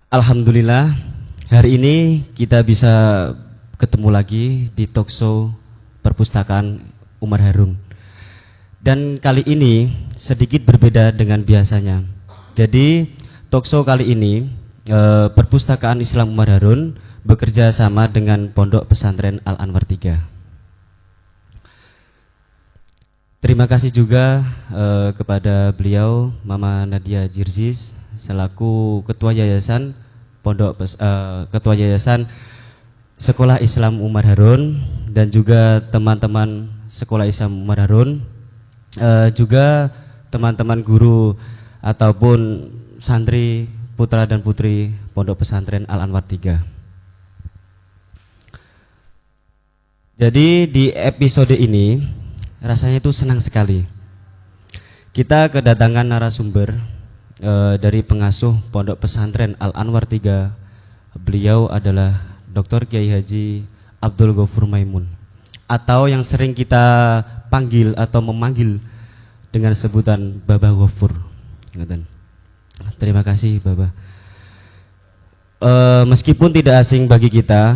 Alhamdulillah, hari ini kita bisa ketemu lagi di talkshow perpustakaan Umar Harun. Dan kali ini sedikit berbeda dengan biasanya. Jadi talkshow kali ini perpustakaan Islam Umar Harun bekerja sama dengan Pondok Pesantren Al Anwar 3. Terima kasih juga kepada beliau Mama Nadia Jirzis selaku Ketua Yayasan Ketua Yayasan Sekolah Islam Umar Harun dan juga teman-teman Sekolah Islam Umar Harun, juga teman-teman guru ataupun santri putra dan putri Pondok Pesantren Al Anwar 3. Jadi di episode ini rasanya itu senang sekali. Kita kedatangan narasumber dari pengasuh Pondok Pesantren Al Anwar 3. Beliau adalah Dr. Kiai Haji Abdul Ghafur Maimun, atau yang sering kita panggil atau memanggil dengan sebutan Baba Ghafur. Terima kasih Baba. Meskipun tidak asing bagi kita,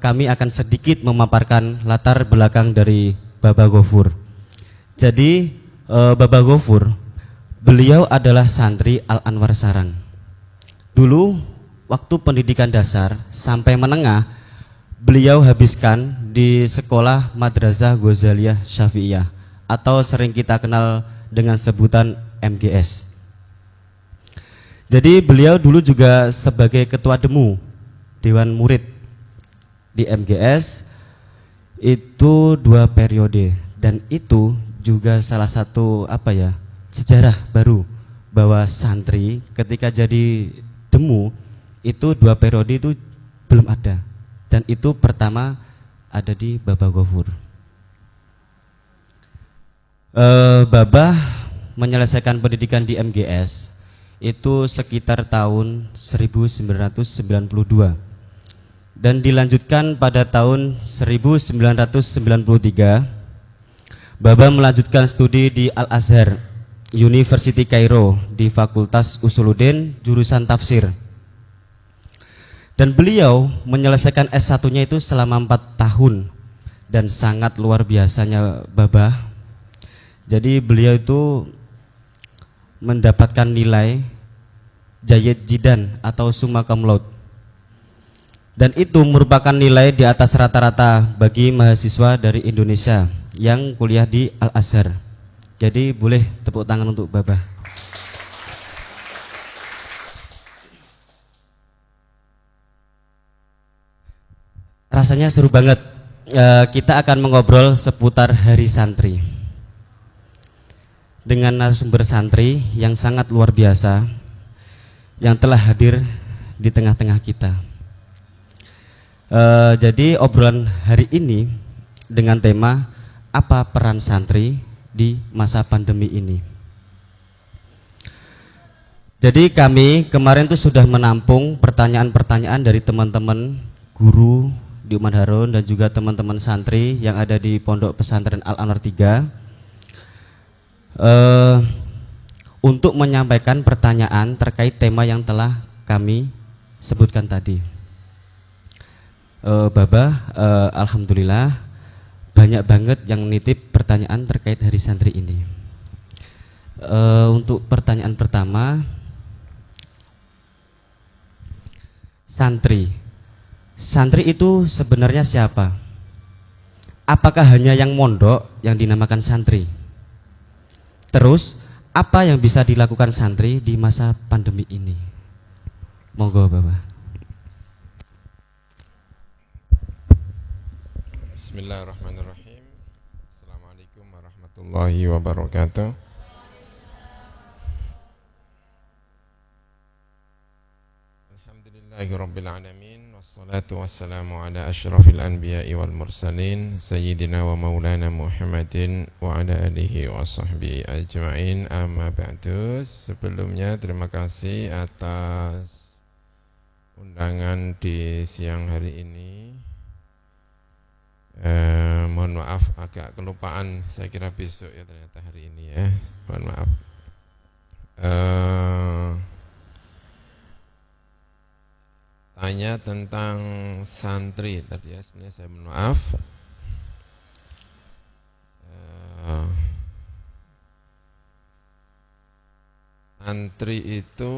kami akan sedikit memaparkan latar belakang dari Baba Ghafur. Jadi Baba Ghafur, beliau adalah santri Al Anwar Sarang. Dulu waktu pendidikan dasar sampai menengah beliau habiskan di sekolah Madrasah Ghazaliyah Syafi'iyah atau sering kita kenal dengan sebutan MGS. Jadi beliau dulu juga sebagai ketua demu Dewan Murid di MGS itu 2 periode, dan itu juga salah satu sejarah baru bahwa santri ketika jadi demu itu 2 periode itu belum ada, dan itu pertama ada di Baba Ghafur. Baba menyelesaikan pendidikan di MGS itu sekitar tahun 1992 dan dilanjutkan pada tahun 1993. Baba melanjutkan studi di Al Azhar University Kairo di Fakultas Usuluddin jurusan tafsir. Dan beliau menyelesaikan S1-nya itu selama 4 tahun, dan sangat luar biasanya Baba. Jadi beliau itu mendapatkan nilai Jayyid Jidan atau summa cum laude, dan itu merupakan nilai di atas rata-rata bagi mahasiswa dari Indonesia yang kuliah di Al Azhar. Jadi boleh tepuk tangan untuk Baba. Rasanya seru banget. Kita akan mengobrol seputar Hari Santri dengan narasumber santri yang sangat luar biasa yang telah hadir di tengah-tengah kita. Jadi obrolan hari ini dengan tema apa peran santri di masa pandemi ini. Jadi kami kemarin tuh sudah menampung pertanyaan-pertanyaan dari teman-teman guru di Umar Harun dan juga teman-teman santri yang ada di Pondok Pesantren Al Anwar 3 untuk menyampaikan pertanyaan terkait tema yang telah kami sebutkan tadi. Baba, alhamdulillah banyak banget yang nitip pertanyaan terkait Hari Santri ini. Untuk pertanyaan pertama, santri itu sebenarnya siapa? Apakah hanya yang mondok yang dinamakan santri? Terus apa yang bisa dilakukan santri di masa pandemi ini? Monggo Bapak. Bismillahirrahmanirrahim. Assalamualaikum warahmatullahi wabarakatuh. Alhamdulillahirabbil alamin, wassalatu wassalamu ala asyrafil anbiya'i wal mursalin sayyidina wa maulana Muhammadin wa ala alihi wa sahbihi ajma'in. Amma ba'du. Sebelumnya terima kasih atas undangan di siang hari ini. Mohon maaf agak kelupaan, saya kira besok ya, ternyata hari ini ya. Mohon maaf. namanya tentang santri tadi ya. Sebenarnya saya mohon maaf. Santri itu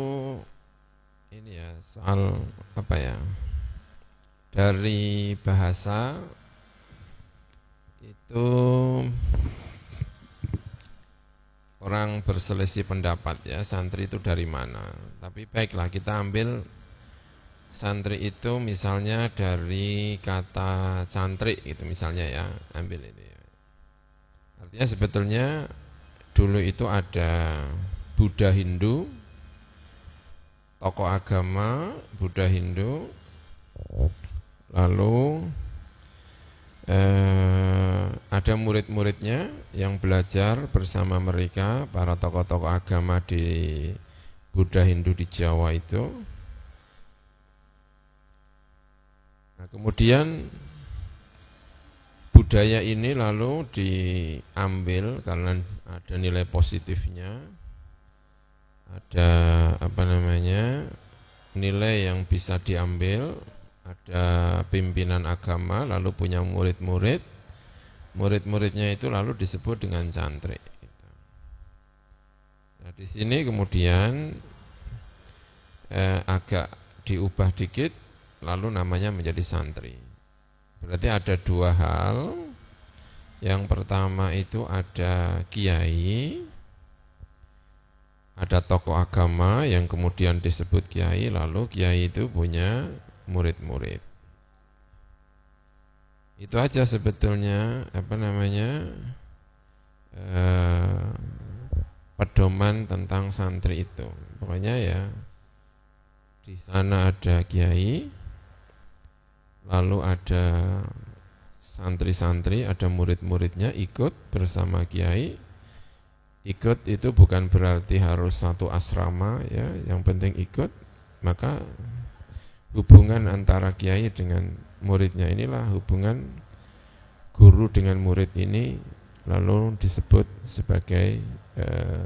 ini ya soal apa ya? Dari bahasa itu orang berselisih pendapat ya, santri itu dari mana. Tapi baiklah kita ambil santri itu misalnya dari kata cantrik itu misalnya ya, ambil ini ya. Artinya sebetulnya dulu itu ada Buddha Hindu, tokoh agama Buddha Hindu, lalu ada murid-muridnya yang belajar bersama mereka, para tokoh-tokoh agama di Buddha Hindu di Jawa itu. Nah, kemudian budaya ini lalu diambil karena ada nilai positifnya, ada apa namanya nilai yang bisa diambil, ada pimpinan agama lalu punya murid-murid, murid-muridnya itu lalu disebut dengan santri. Nah, di sini kemudian agak diubah dikit, lalu namanya menjadi santri. Berarti ada dua hal. Yang pertama itu ada kiai, ada tokoh agama yang kemudian disebut kiai, lalu kiai itu punya murid-murid. Itu aja sebetulnya apa namanya pedoman tentang santri itu. Pokoknya ya di sana ada kiai, lalu ada santri-santri, ada murid-muridnya ikut bersama kiai. Ikut itu bukan berarti harus satu asrama ya, yang penting ikut. Maka hubungan antara kiai dengan muridnya inilah hubungan guru dengan murid ini lalu disebut sebagai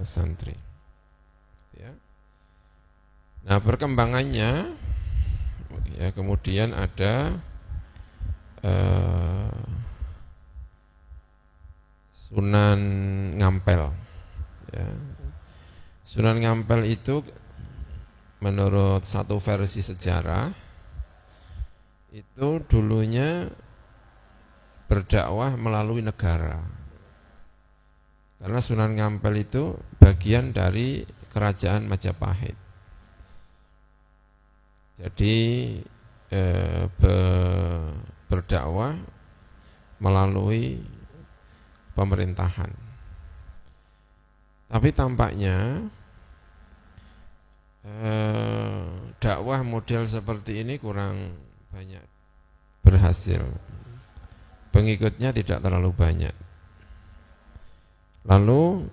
santri. Ya. Nah perkembangannya ya kemudian ada Sunan Ngampel. Ya. Sunan Ngampel itu menurut satu versi sejarah itu dulunya berdakwah melalui negara. Karena Sunan Ngampel itu bagian dari kerajaan Majapahit. Jadi berdakwah melalui pemerintahan. Tapi tampaknya dakwah model seperti ini kurang banyak berhasil. Pengikutnya tidak terlalu banyak. Lalu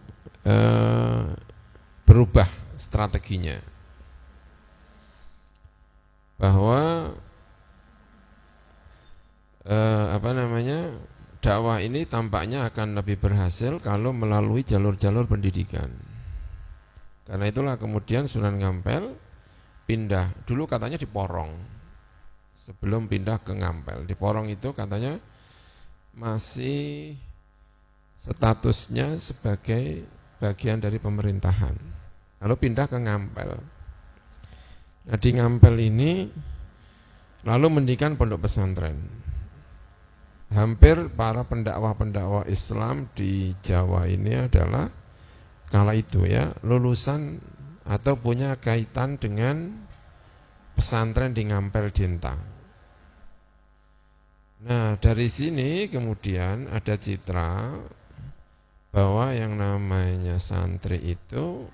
berubah strateginya. Bahwa dakwah ini tampaknya akan lebih berhasil kalau melalui jalur-jalur pendidikan. Karena itulah kemudian Sunan Ngampel pindah, dulu katanya di Porong, sebelum pindah ke Ngampel. Di Porong itu katanya masih statusnya sebagai bagian dari pemerintahan. Lalu pindah ke Ngampel. Nah di Ngampel ini lalu mendirikan pondok pesantren. Hampir para pendakwah-pendakwah Islam di Jawa ini adalah kala itu ya lulusan atau punya kaitan dengan pesantren di Ngampel Dintang. Nah dari sini kemudian ada citra bahwa yang namanya santri itu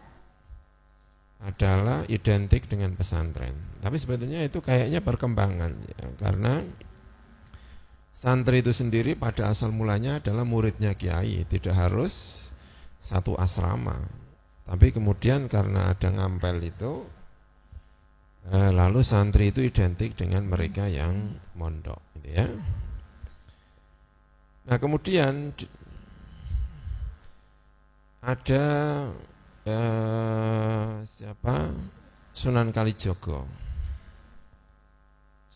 adalah identik dengan pesantren. Tapi sebetulnya itu kayaknya perkembangan ya, karena santri itu sendiri pada asal mulanya adalah muridnya kiai, tidak harus satu asrama. Tapi kemudian karena ada Ngampel itu, lalu santri itu identik dengan mereka yang mondok, gitu ya. Nah kemudian ada Sunan Kalijogo.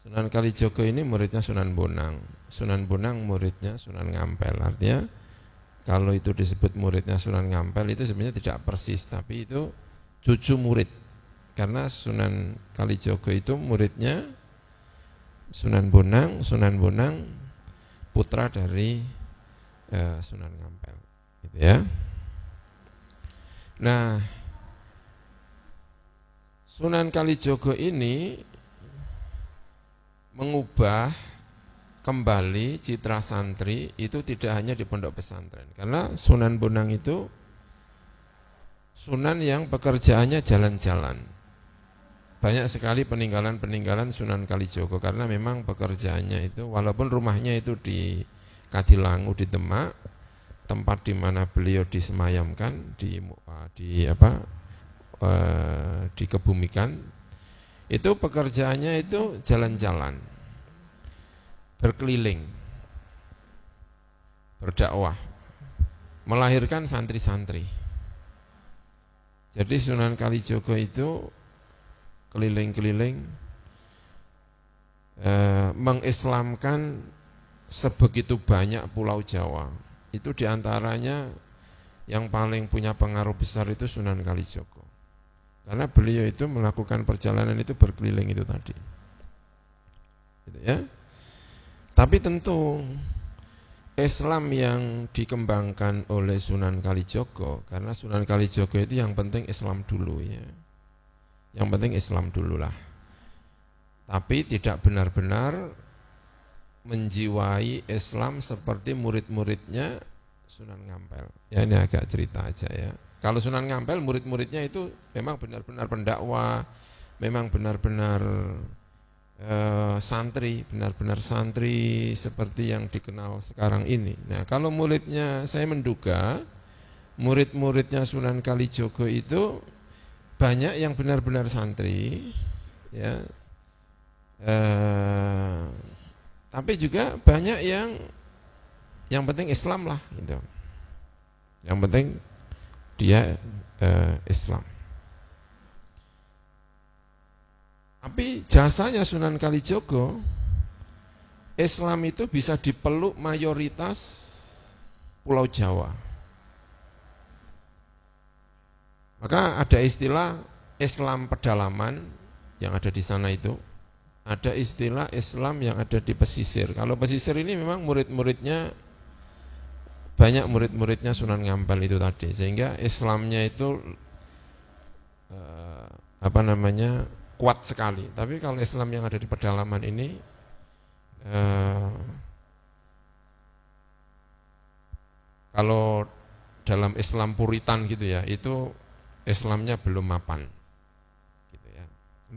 Sunan Kalijogo ini muridnya Sunan Bonang. Sunan Bonang muridnya Sunan Ngampel. Artinya kalau itu disebut muridnya Sunan Ngampel itu sebenarnya tidak persis, tapi itu cucu murid. Karena Sunan Kalijogo itu muridnya Sunan Bonang putra dari Sunan Ngampel. Gitu ya. Nah, Sunan Kalijogo ini mengubah kembali citra santri itu tidak hanya di pondok pesantren, karena Sunan Bonang itu sunan yang pekerjaannya jalan-jalan. Banyak sekali peninggalan-peninggalan Sunan Kalijogo karena memang pekerjaannya itu walaupun rumahnya itu di Kadilangu di Demak, tempat di mana beliau disemayamkan, dikebumikan, itu pekerjaannya itu jalan-jalan, berkeliling, berdakwah, melahirkan santri-santri. Jadi Sunan Kalijogo itu keliling-keliling mengislamkan sebegitu banyak pulau Jawa. Itu diantaranya yang paling punya pengaruh besar itu Sunan Kalijogo. Karena beliau itu melakukan perjalanan itu berkeliling itu tadi. Gitu ya. Tapi tentu Islam yang dikembangkan oleh Sunan Kalijogo, karena Sunan Kalijogo itu yang penting Islam dulu ya. Yang penting Islam dululah. Tapi tidak benar-benar menjiwai Islam seperti murid-muridnya Sunan Ngampel. Ya ini agak cerita aja ya. Kalau Sunan Ngampel murid-muridnya itu memang benar-benar pendakwah, memang benar-benar santri, benar-benar santri seperti yang dikenal sekarang ini. Nah, kalau muridnya, saya menduga murid-muridnya Sunan Kalijogo itu banyak yang benar-benar santri, ya. Tapi juga banyak yang penting Islam lah, gitu. Yang penting dia Islam. Tapi jasanya Sunan Kalijogo, Islam itu bisa dipeluk mayoritas Pulau Jawa. Maka ada istilah Islam pedalaman yang ada di sana itu. Ada istilah Islam yang ada di pesisir. Kalau pesisir ini memang murid-muridnya banyak murid-muridnya Sunan Ngampel itu tadi. Sehingga Islamnya itu kuat sekali. Tapi kalau Islam yang ada di pedalaman ini kalau dalam Islam Puritan gitu ya, itu Islamnya belum mapan. Gitu ya.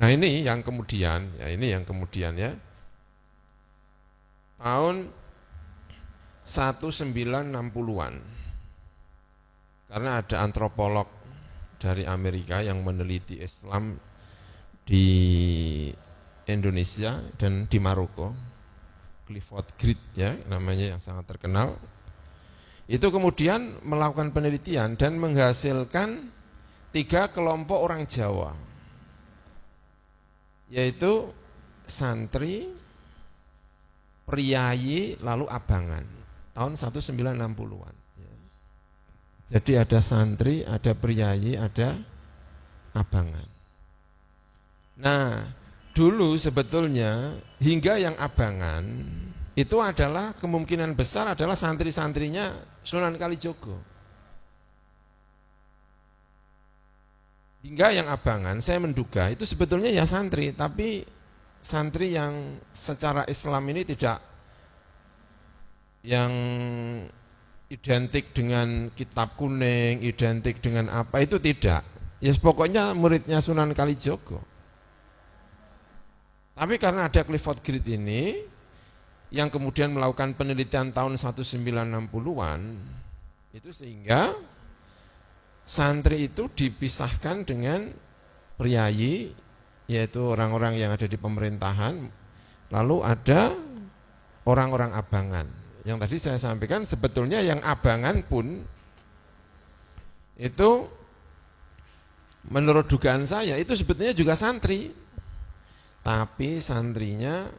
Nah ini yang kemudian ya. Tahun 1960-an. Karena ada antropolog dari Amerika yang meneliti Islam di Indonesia dan di Maroko, Clifford Great ya namanya, yang sangat terkenal. Itu kemudian melakukan penelitian dan menghasilkan 3 kelompok orang Jawa, yaitu santri, priyayi, lalu abangan, tahun 1960-an. Jadi ada santri, ada priyayi, ada abangan. Nah, dulu sebetulnya hingga yang abangan itu adalah kemungkinan besar adalah santri-santrinya Sunan Kalijogo. Hingga yang abangan saya menduga itu sebetulnya ya santri, tapi santri yang secara Islam ini tidak yang identik dengan kitab kuning, identik dengan apa, itu tidak. Ya pokoknya muridnya Sunan Kalijogo. Tapi karena ada Clifford Great ini yang kemudian melakukan penelitian tahun 1960-an, itu sehingga santri itu dipisahkan dengan priyayi, yaitu orang-orang yang ada di pemerintahan, lalu ada orang-orang abangan. Yang tadi saya sampaikan sebetulnya yang abangan pun itu menurut dugaan saya itu sebetulnya juga santri. tapi santrinya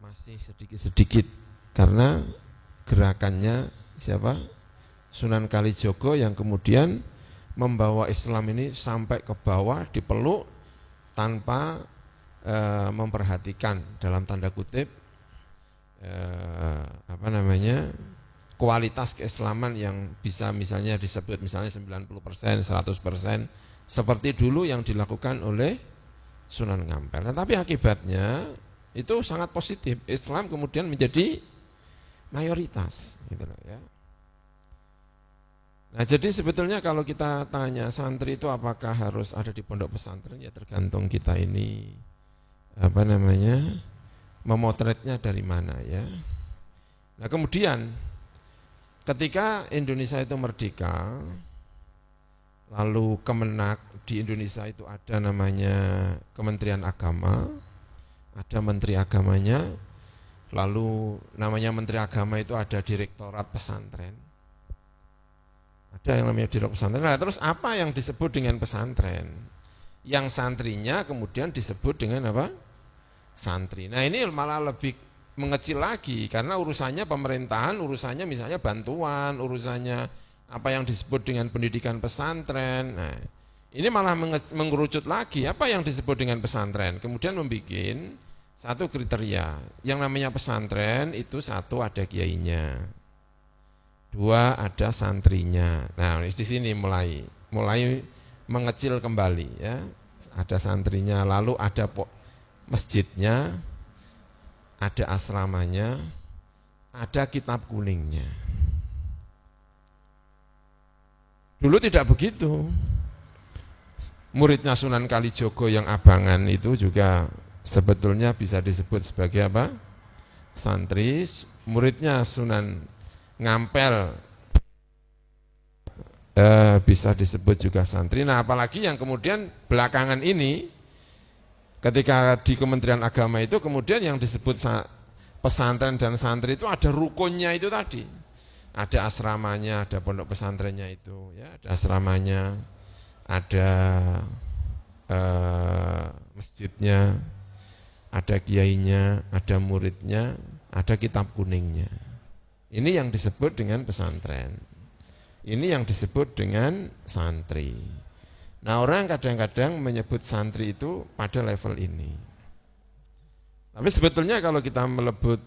masih sedikit-sedikit karena gerakannya siapa? Sunan Kalijogo yang kemudian membawa Islam ini sampai ke bawah, dipeluk tanpa memperhatikan dalam tanda kutip kualitas keislaman yang bisa misalnya disebut misalnya 90%, 100% seperti dulu yang dilakukan oleh Sunan Ngampel. Tetapi akibatnya itu sangat positif. Islam kemudian menjadi mayoritas gitu loh ya. Nah, jadi sebetulnya kalau kita tanya santri itu apakah harus ada di pondok pesantren, ya tergantung kita ini memotretnya dari mana ya. Nah, kemudian ketika Indonesia itu merdeka, lalu Kemenak di Indonesia itu ada namanya Kementerian Agama, ada Menteri Agamanya, lalu namanya Menteri Agama itu ada Direktorat Pesantren. Ada yang namanya Direktorat Pesantren. Nah, terus apa yang disebut dengan pesantren? Yang santrinya kemudian disebut dengan apa? Santri. Nah, ini malah lebih mengecil lagi karena urusannya pemerintahan, urusannya misalnya bantuan, urusannya apa yang disebut dengan pendidikan pesantren. Nah, ini malah mengerucut lagi apa yang disebut dengan pesantren. Kemudian membuat satu kriteria. Yang namanya pesantren itu satu ada kiainya. Dua ada santrinya. Nah, di sini mulai mengecil kembali ya. Ada santrinya, lalu ada masjidnya, ada asramanya, ada kitab kuningnya. Dulu tidak begitu. Muridnya Sunan Kalijogo yang abangan itu juga sebetulnya bisa disebut sebagai apa? Santri. Muridnya Sunan Ngampel bisa disebut juga santri. Nah, apalagi yang kemudian belakangan ini ketika di Kementerian Agama itu kemudian yang disebut pesantren dan santri itu ada rukunnya itu tadi. Ada asramanya, ada pondok pesantrennya itu, ya, ada asramanya, ada masjidnya, ada kiainya, ada muridnya, ada kitab kuningnya. Ini yang disebut dengan pesantren. Ini yang disebut dengan santri. Nah, orang kadang-kadang menyebut santri itu pada level ini. Tapi sebetulnya kalau kita melebut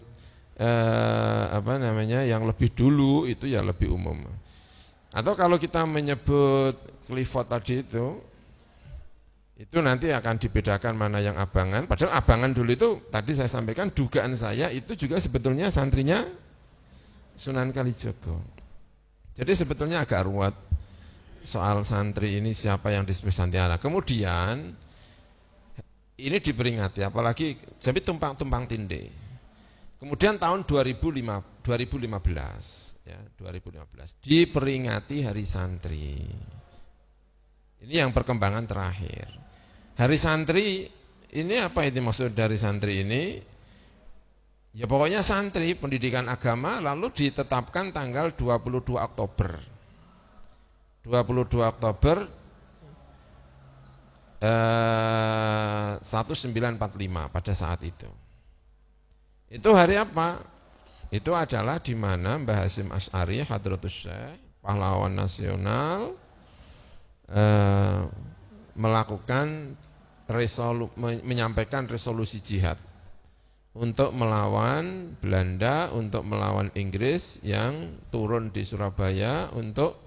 yang lebih dulu itu ya lebih umum. Atau kalau kita menyebut Clifford tadi itu nanti akan dibedakan mana yang abangan. Padahal abangan dulu itu tadi saya sampaikan dugaan saya itu juga sebetulnya santrinya Sunan Kalijogo. Jadi sebetulnya agak ruwet soal santri ini siapa yang disebut santiara. Kemudian ini diperingati, apalagi jadi tumpang tindih. Kemudian tahun 2015 ya, 2015 diperingati Hari Santri. Ini yang perkembangan terakhir. Hari Santri ini apa itu maksud dari santri ini? Ya pokoknya santri pendidikan agama lalu ditetapkan tanggal 22 Oktober 1945 pada saat itu. Itu hari apa? Itu adalah di mana Mbah Hasyim Asy'ari Hadratus Syekh, pahlawan nasional, menyampaikan resolusi jihad untuk melawan Belanda, untuk melawan Inggris yang turun di Surabaya untuk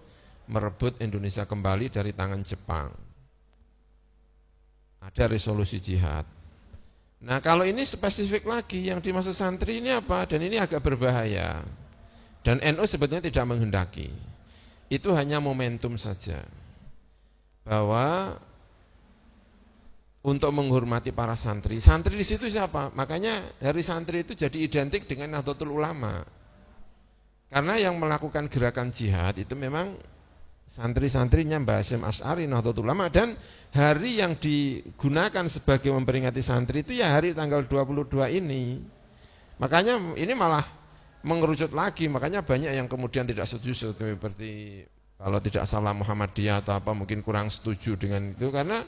merebut Indonesia kembali dari tangan Jepang. Ada resolusi jihad. Nah, kalau ini spesifik lagi yang dimaksud santri ini apa? Dan ini agak berbahaya. Dan NU sebetulnya tidak menghendaki. Itu hanya momentum saja. Bahwa untuk menghormati para santri. Santri di situ siapa? Makanya Hari Santri itu jadi identik dengan Nahdlatul Ulama. Karena yang melakukan gerakan jihad itu memang santri-santrinya Mbah Hasyim Asy'ari Nahdlatul Ulama, dan hari yang digunakan sebagai memperingati santri itu ya hari tanggal 22 ini. Makanya ini malah mengerucut lagi, makanya banyak yang kemudian tidak setuju seperti kalau tidak salah Muhammadiyah atau apa mungkin kurang setuju dengan itu karena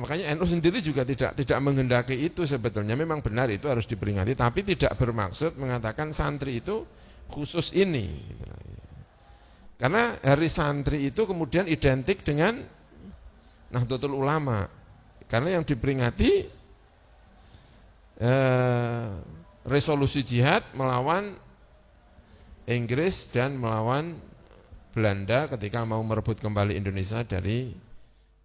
Makanya NU sendiri juga tidak menghendaki itu sebetulnya. Memang benar itu harus diperingati, tapi tidak bermaksud mengatakan santri itu khusus ini. Karena hari santri itu kemudian identik dengan Nahdlatul Ulama. Karena yang diperingati resolusi jihad melawan Inggris dan melawan Belanda ketika mau merebut kembali Indonesia dari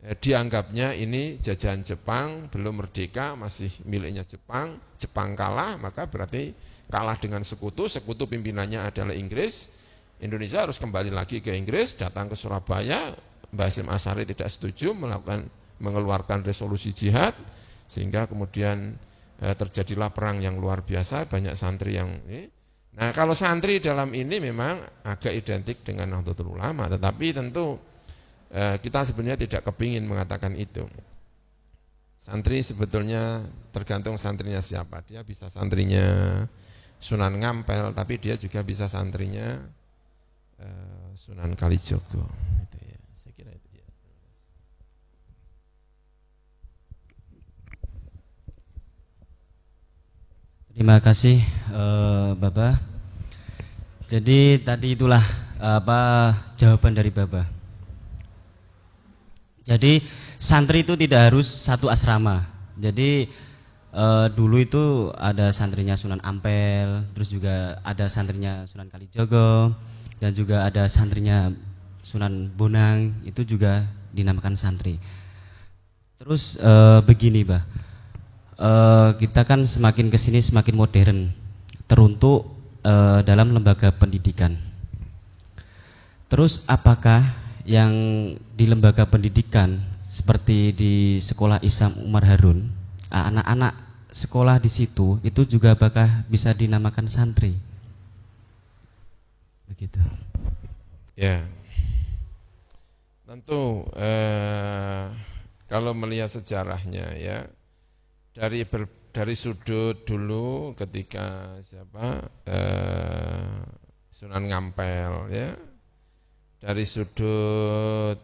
dianggapnya ini jajahan Jepang, belum merdeka, masih miliknya Jepang. Jepang kalah, maka berarti kalah dengan sekutu pimpinannya adalah Inggris. Indonesia harus kembali lagi ke Inggris, datang ke Surabaya. Mbah Hasyim Asy'ari tidak setuju mengeluarkan resolusi jihad, sehingga kemudian terjadilah perang yang luar biasa, banyak santri yang ini. Nah, kalau santri dalam ini memang agak identik dengan Nahdlatul Ulama, tetapi tentu kita sebenarnya tidak kepingin mengatakan itu. Santri sebetulnya tergantung santrinya siapa. Dia bisa santrinya Sunan Ngampel, tapi dia juga bisa santrinya Sunan Kalijogo. Itu ya. Saya kira itu ya. Terima kasih Bapak. Jadi tadi itulah jawaban dari Bapak. Jadi santri itu tidak harus satu asrama. Jadi dulu itu ada santrinya Sunan Ampel, terus juga ada santrinya Sunan Kalijogo, dan juga ada santrinya Sunan Bonang, itu juga dinamakan santri. Terus begini, Bah, kita kan semakin kesini semakin modern, teruntuk dalam lembaga pendidikan. Terus apakah yang di lembaga pendidikan seperti di sekolah Isam Umar Harun, anak-anak sekolah di situ itu juga apakah bisa dinamakan santri? Begitu. Ya, tentu kalau melihat sejarahnya ya, dari sudut dulu ketika Sunan Ngampel ya, dari sudut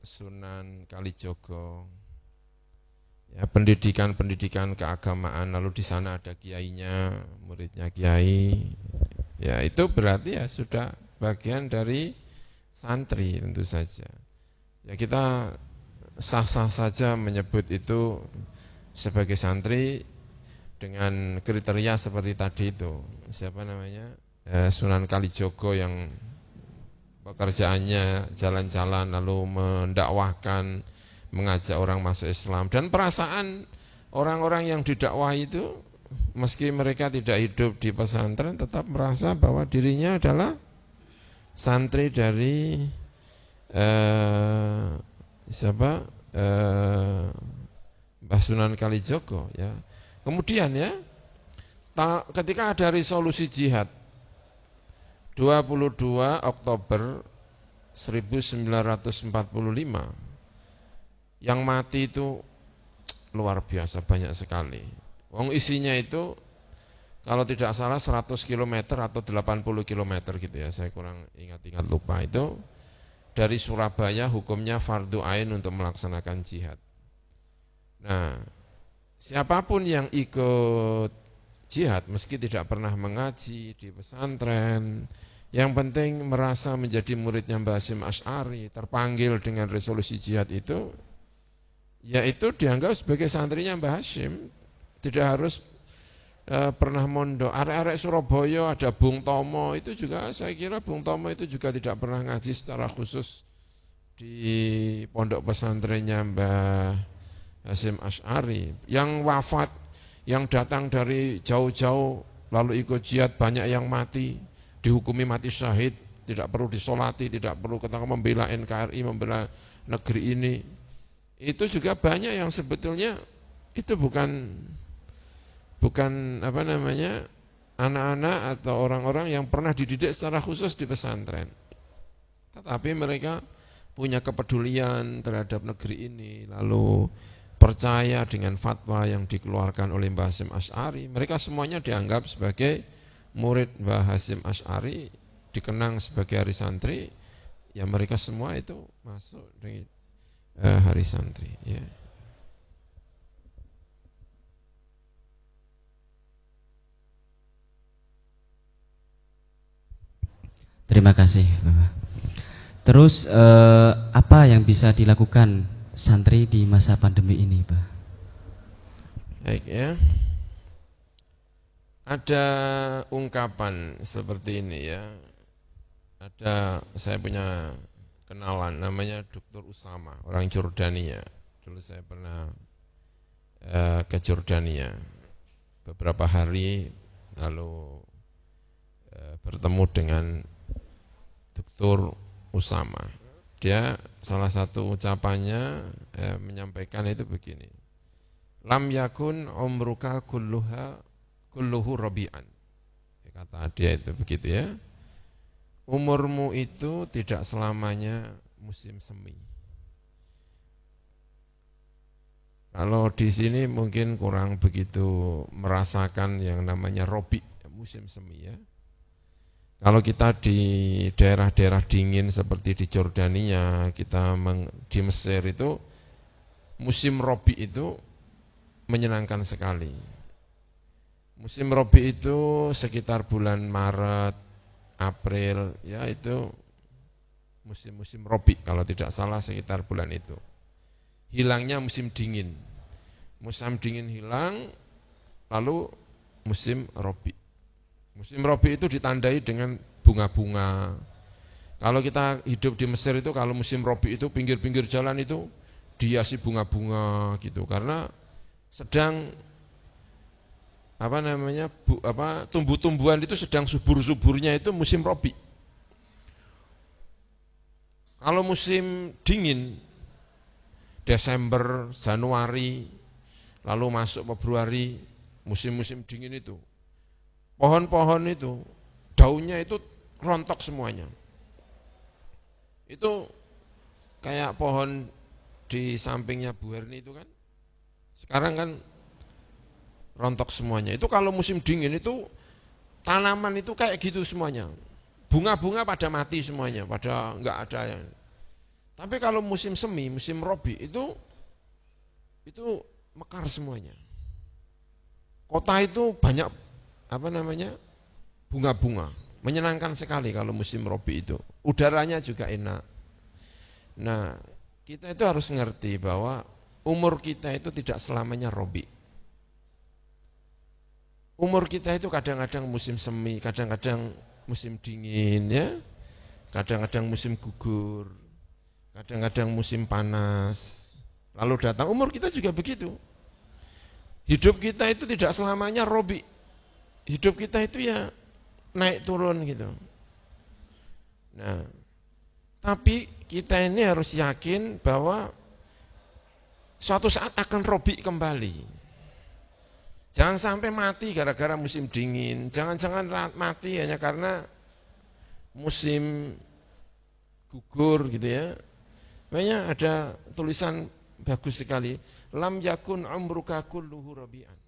Sunan Kalijogo ya, pendidikan keagamaan, lalu di sana ada kiainya, muridnya kiai, ya itu berarti ya sudah bagian dari santri tentu saja. Ya kita sah-sah saja menyebut itu sebagai santri dengan kriteria seperti tadi itu. Siapa namanya? Sunan Kalijogo yang pekerjaannya jalan-jalan lalu mendakwahkan, mengajak orang masuk Islam, dan perasaan orang-orang yang didakwahi itu meski mereka tidak hidup di pesantren tetap merasa bahwa dirinya adalah santri dari Mbah Sunan Kalijogo ya. Kemudian ya, ketika ada resolusi jihad 22 Oktober 1945, yang mati itu luar biasa banyak sekali. Wong isinya itu kalau tidak salah 100 km atau 80 km gitu ya, saya kurang ingat-ingat lupa itu. Dari Surabaya hukumnya fardu ain untuk melaksanakan jihad. Nah, siapapun yang ikut jihad meski tidak pernah mengaji di pesantren, yang penting merasa menjadi muridnya Mbah Hasyim Asy'ari, terpanggil dengan resolusi jihad itu, yaitu dianggap sebagai santrinya Mbah Hasyim, tidak harus pernah mondok. Arek-arek Surabaya ada Bung Tomo, itu juga saya kira Bung Tomo itu juga tidak pernah ngaji secara khusus di pondok pesantrennya Mbah Hasyim Asy'ari. Yang wafat, yang datang dari jauh-jauh lalu ikut jihad, banyak yang mati, dihukumi mati syahid, tidak perlu disolati, tidak perlu ketemu membela NKRI, membela negeri ini. Itu juga banyak yang sebetulnya itu bukan anak-anak atau orang-orang yang pernah dididik secara khusus di pesantren, tetapi mereka punya kepedulian terhadap negeri ini, lalu percaya dengan fatwa yang dikeluarkan oleh Mbah Hasyim Asy'ari. Mereka semuanya dianggap sebagai murid Mbah Hasyim Asy'ari, dikenang sebagai hari santri. Ya mereka semua itu masuk Hari Santri. Ya. Terima kasih, Bapak. Terus apa yang bisa dilakukan santri di masa pandemi ini, Pak? Baik ya. Ada ungkapan seperti ini ya. Saya punya kenalan namanya Dr. Usama, orang Jordania. Dulu saya pernah ke Jordania beberapa hari lalu bertemu dengan Dr. Usama. Dia salah satu ucapannya menyampaikan itu begini. Lam yakun umruka kulluhu rabi'an. Kata dia itu begitu ya. Umurmu itu tidak selamanya musim semi. Kalau di sini mungkin kurang begitu merasakan yang namanya robi, musim semi ya. Kalau kita di daerah-daerah dingin seperti di Jordania, di Mesir itu musim robi itu menyenangkan sekali. Musim robi itu sekitar bulan Maret, April, ya itu musim-musim robi kalau tidak salah sekitar bulan itu. Hilangnya musim dingin. Musim dingin hilang, lalu musim robi. Musim robi itu ditandai dengan bunga-bunga. Kalau kita hidup di Mesir itu kalau musim robi itu pinggir-pinggir jalan itu dihiasi bunga-bunga gitu karena sedang tumbuh-tumbuhan itu sedang subur-suburnya itu musim robi. Kalau musim dingin Desember, Januari, lalu masuk Februari, musim-musim dingin itu pohon-pohon itu daunnya itu rontok semuanya. Itu kayak pohon di sampingnya Bu Herni itu kan. Sekarang kan rontok semuanya. Itu kalau musim dingin itu tanaman itu kayak gitu semuanya. Bunga-bunga pada mati semuanya, pada enggak ada yang. Tapi kalau musim semi, musim robi itu mekar semuanya. Kota itu banyak bunga-bunga. Menyenangkan sekali kalau musim robi itu. Udaranya juga enak. Nah, kita itu harus ngerti bahwa umur kita itu tidak selamanya robi. Umur kita itu kadang-kadang musim semi, kadang-kadang musim dingin ya. Kadang-kadang musim gugur, kadang-kadang musim panas. Lalu datang umur kita juga begitu. Hidup kita itu tidak selamanya robi. Hidup kita itu ya naik turun gitu. Nah, tapi kita ini harus yakin bahwa suatu saat akan robi kembali. Jangan sampai mati gara-gara musim dingin. Jangan-jangan mati hanya karena musim gugur gitu ya. Makanya ada tulisan bagus sekali. Lam yakun umruka kulluhu rabi'an.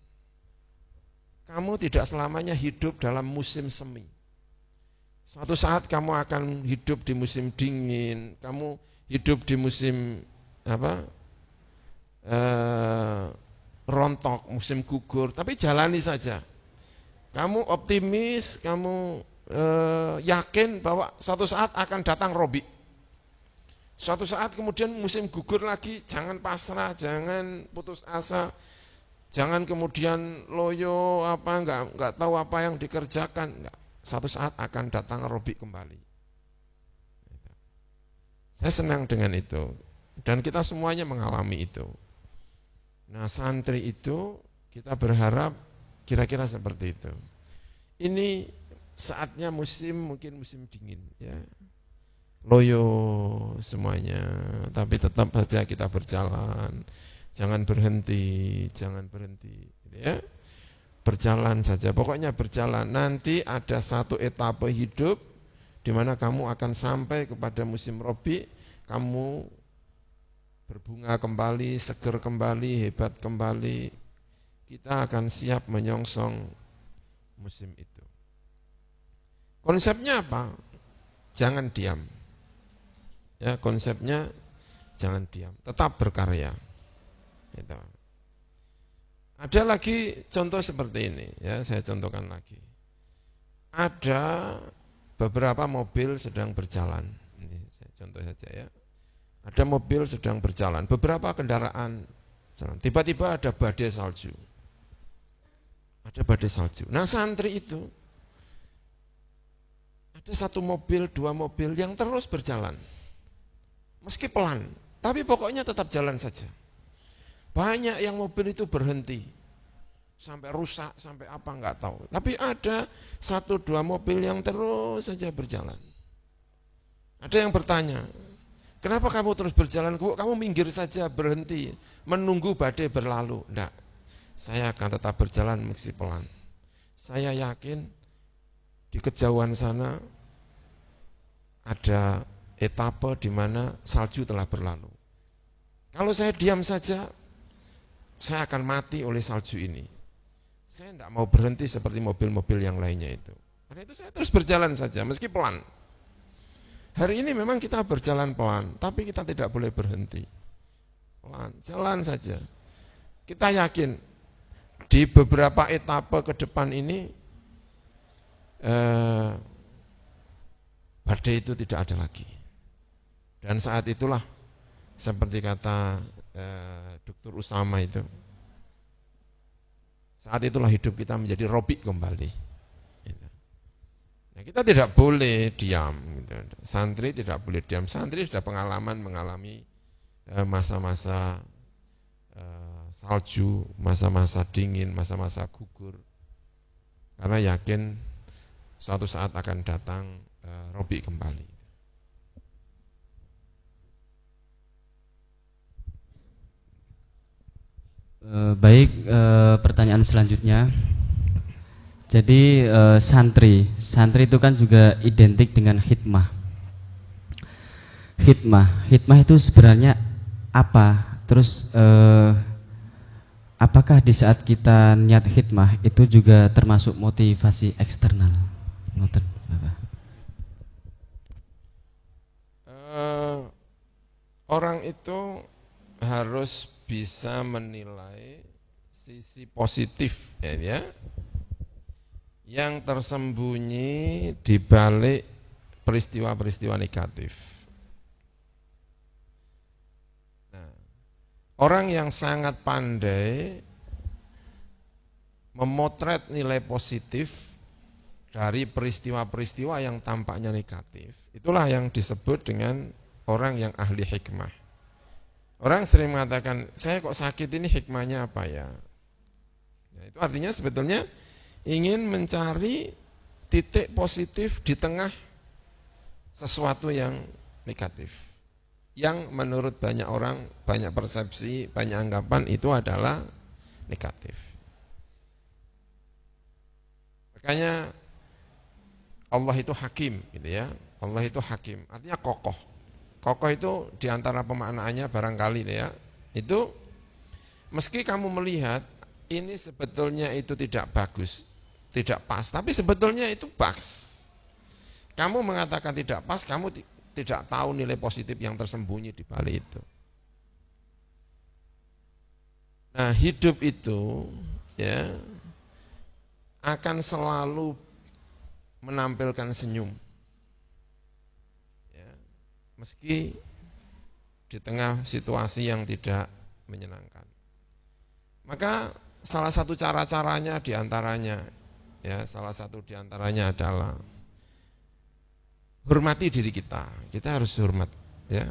Kamu tidak selamanya hidup dalam musim semi. Suatu saat kamu akan hidup di musim dingin, kamu hidup di musim rontok, musim gugur, tapi jalani saja. Kamu optimis, kamu yakin bahwa suatu saat akan datang robi. Suatu saat kemudian musim gugur lagi, jangan pasrah, jangan putus asa, jangan kemudian loyo enggak tahu apa yang dikerjakan. Enggak. Suatu saat akan datang robi kembali. Saya senang dengan itu dan kita semuanya mengalami itu. Nah, santri itu kita berharap kira-kira seperti itu. Ini saatnya mungkin musim dingin ya. Loyo semuanya, tapi tetap saja kita berjalan. Jangan berhenti gitu ya. Berjalan saja, pokoknya berjalan. Nanti ada satu etape hidup di mana kamu akan sampai kepada musim robi, kamu berbunga kembali, seger kembali, hebat kembali. Kita akan siap menyongsong musim itu. Konsepnya apa? Jangan diam. Ya, konsepnya jangan diam, tetap berkarya. Gitu. Ada lagi contoh seperti ini, ya saya contohkan lagi. Ada beberapa mobil sedang berjalan. Ini saya contoh saja ya. Ada mobil sedang berjalan, beberapa kendaraan jalan. Tiba-tiba ada badai salju. Ada badai salju. Nah santri itu ada satu mobil, dua mobil yang terus berjalan. Meski pelan, tapi pokoknya tetap jalan saja. Banyak yang mobil itu berhenti, sampai rusak, sampai apa nggak tahu. Tapi ada satu dua mobil yang terus saja berjalan. Ada yang bertanya, kenapa kamu terus berjalan? Kamu minggir saja, berhenti, menunggu badai berlalu. Enggak, saya akan tetap berjalan meski pelan. Saya yakin di kejauhan sana ada etapa di mana salju telah berlalu. Kalau saya diam saja, saya akan mati oleh salju ini. Saya tidak mau berhenti seperti mobil-mobil yang lainnya itu. Karena itu saya terus berjalan saja, meski pelan. Hari ini memang kita berjalan pelan, tapi kita tidak boleh berhenti. Pelan, jalan saja. Kita yakin di beberapa etapa ke depan ini badai itu tidak ada lagi. Dan saat itulah seperti kata Dr. Usama itu, saat itulah hidup kita menjadi robik kembali. Nah, kita tidak boleh diam. Santri tidak boleh diam. Santri sudah pengalaman mengalami masa-masa salju, masa-masa dingin, masa-masa gugur. Karena yakin suatu saat akan datang robik kembali. Baik, pertanyaan selanjutnya. Jadi santri itu kan juga identik dengan hikmah. Hikmah itu sebenarnya apa? Terus apakah di saat kita niat hikmah itu juga termasuk motivasi eksternal? Ngoten, Bapak. Orang itu harus bisa menilai sisi positif ya, yang tersembunyi di balik peristiwa-peristiwa negatif. Nah, orang yang sangat pandai memotret nilai positif dari peristiwa-peristiwa yang tampaknya negatif, itulah yang disebut dengan orang yang ahli hikmah. Orang sering mengatakan, saya kok sakit ini hikmahnya apa ya? Nah, itu artinya sebetulnya ingin mencari titik positif di tengah sesuatu yang negatif. Yang menurut banyak orang, banyak persepsi, banyak anggapan itu adalah negatif. Makanya Allah itu hakim, gitu ya. Allah itu hakim, artinya kokoh. Kokoh itu diantara pemaknaannya barangkali ya, itu meski kamu melihat ini sebetulnya itu tidak bagus, tidak pas, tapi sebetulnya itu pas. Kamu mengatakan tidak pas, kamu tidak tahu nilai positif yang tersembunyi di balik itu. Nah, hidup itu ya akan selalu menampilkan senyum. Meski di tengah situasi yang tidak menyenangkan. Maka salah satu cara-caranya diantaranya, ya salah satu diantaranya adalah hormati diri kita. Kita harus hormat, ya.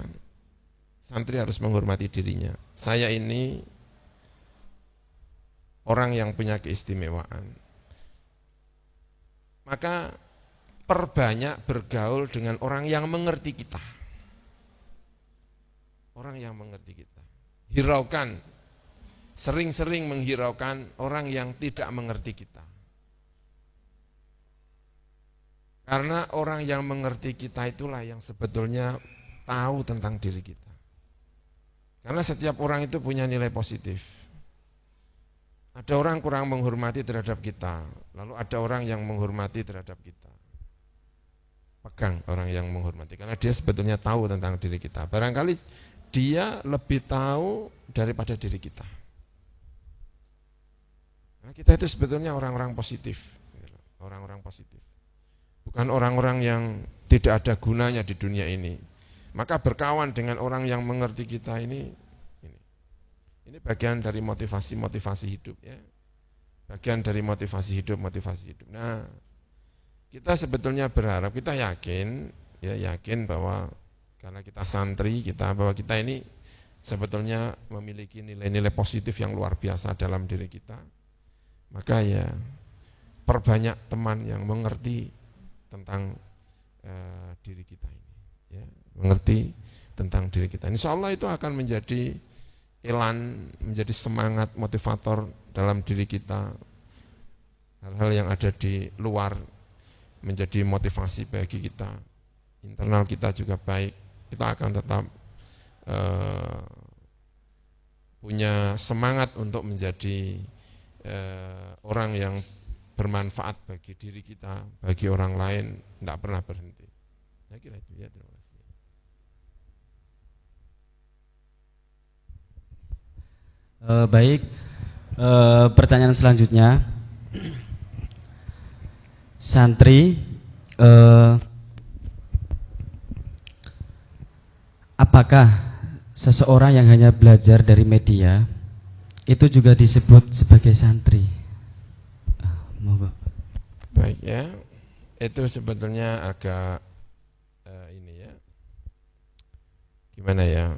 Santri harus menghormati dirinya. Saya ini orang yang punya keistimewaan. Maka perbanyak bergaul dengan orang yang mengerti kita. Orang yang mengerti kita. Hiraukan, sering-sering menghiraukan orang yang tidak mengerti kita. Karena orang yang mengerti kita itulah yang sebetulnya tahu tentang diri kita. Karena setiap orang itu punya nilai positif. Ada orang kurang menghormati terhadap kita, lalu ada orang yang menghormati terhadap kita. Pegang orang yang menghormati, karena dia sebetulnya tahu tentang diri kita. Barangkali dia lebih tahu daripada diri kita. Nah, kita itu sebetulnya orang-orang positif, orang-orang positif. Bukan orang-orang yang tidak ada gunanya di dunia ini. Maka berkawan dengan orang yang mengerti kita ini bagian dari motivasi hidup ya. Bagian dari motivasi hidup. Nah, kita sebetulnya berharap, kita yakin bahwa karena kita santri, bahwa kita ini sebetulnya memiliki nilai-nilai positif yang luar biasa dalam diri kita. Maka ya perbanyak teman yang mengerti tentang diri kita ini, ya, mengerti tentang diri kita. Insya Allah itu akan menjadi elan, menjadi semangat motivator dalam diri kita. Hal-hal yang ada di luar menjadi motivasi bagi kita. Internal kita juga baik. Kita akan tetap punya semangat untuk menjadi orang yang bermanfaat bagi diri kita, bagi orang lain, tidak pernah berhenti. Saya kira itu ya, terima kasih. Baik, pertanyaan selanjutnya, santri, apakah seseorang yang hanya belajar dari media itu juga disebut sebagai santri? Baik ya, itu sebetulnya agak ini ya, gimana ya?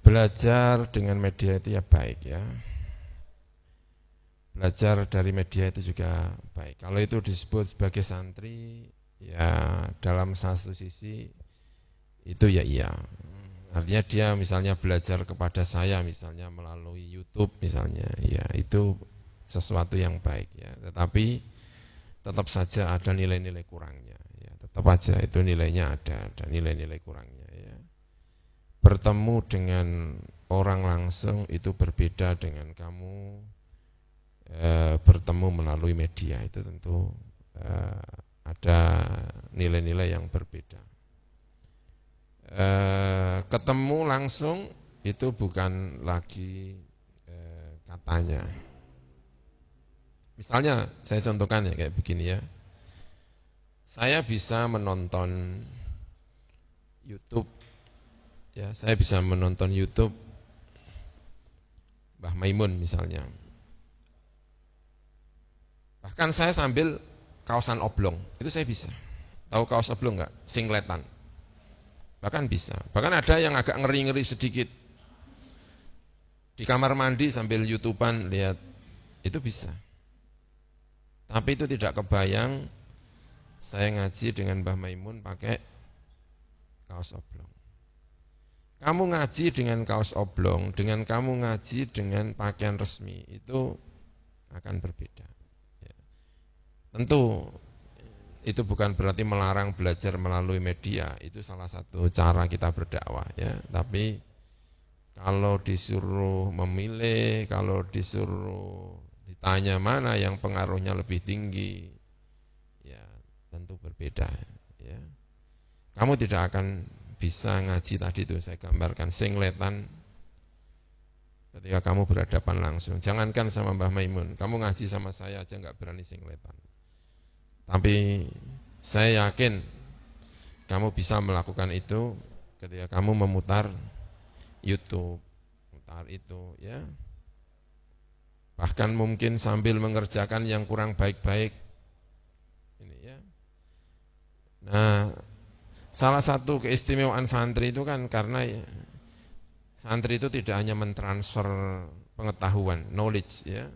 Belajar dengan media itu ya baik ya. Belajar dari media itu juga baik. Kalau itu disebut sebagai santri, ya dalam satu sisi itu ya iya. Artinya dia misalnya belajar kepada saya misalnya melalui YouTube misalnya, ya itu sesuatu yang baik ya. Tetapi tetap saja ada nilai-nilai kurangnya. Ya, tetap aja itu nilainya ada nilai-nilai kurangnya. Ya. Bertemu dengan orang langsung itu berbeda dengan kamu bertemu melalui media, itu tentu ada nilai-nilai yang berbeda. Ketemu langsung itu bukan lagi katanya. Misalnya saya contohkan ya kayak begini ya. Saya bisa menonton YouTube ya, saya bisa menonton YouTube Mbah Maimun misalnya. Bahkan saya sambil kaosan oblong, itu saya bisa. Tahu kaos oblong enggak? Singletan. Bahkan bisa. Bahkan ada yang agak ngeri-ngeri sedikit. Di kamar mandi sambil YouTubean lihat, itu bisa. Tapi itu tidak kebayang saya ngaji dengan Mbah Maimun pakai kaos oblong. Kamu ngaji dengan kaos oblong, dengan kamu ngaji dengan pakaian resmi, itu akan berbeda. Ya. Tentu itu bukan berarti melarang belajar melalui media, itu salah satu cara kita berdakwah ya. Tapi kalau disuruh memilih, kalau disuruh ditanya mana yang pengaruhnya lebih tinggi, ya tentu berbeda ya. Kamu tidak akan bisa ngaji tadi itu saya gambarkan singletan ketika kamu berhadapan langsung. Jangankan sama Mbah Maimun, kamu ngaji sama saya aja nggak berani singletan. Tapi saya yakin kamu bisa melakukan itu ketika kamu memutar YouTube, memutar itu ya. Bahkan mungkin sambil mengerjakan yang kurang baik-baik. Ini ya. Nah, salah satu keistimewaan santri itu kan karena ya, santri itu tidak hanya mentransfer pengetahuan, knowledge ya.